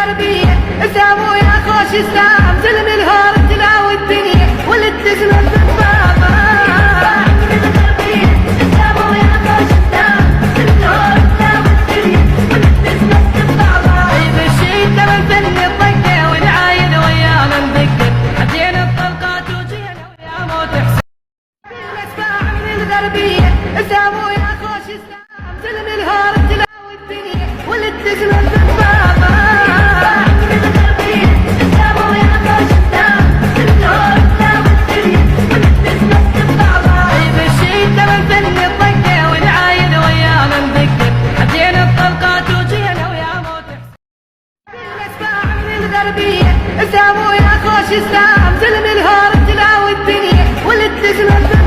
الغربية اسامو يا خوش اسلام زلم الهور تلاوي الدنيا ولد تزلم بالبابا اسامو يا خوش اسلام زلم الهور تلاوي الدنيا ولد تزلم بالبابا طيب الشي ترى الفن الضقة والعاين ويانا نذكر حدينا الطلقات وجينا ويا موت حسين الاسماع من الغربية اسامو يا خوش اسلام زلم الهور تلاوي الدنيا ولد تزلم بالبابا اسامو يا خوش اسلام زلم الهور تلاوي الدنيا ولد تزلم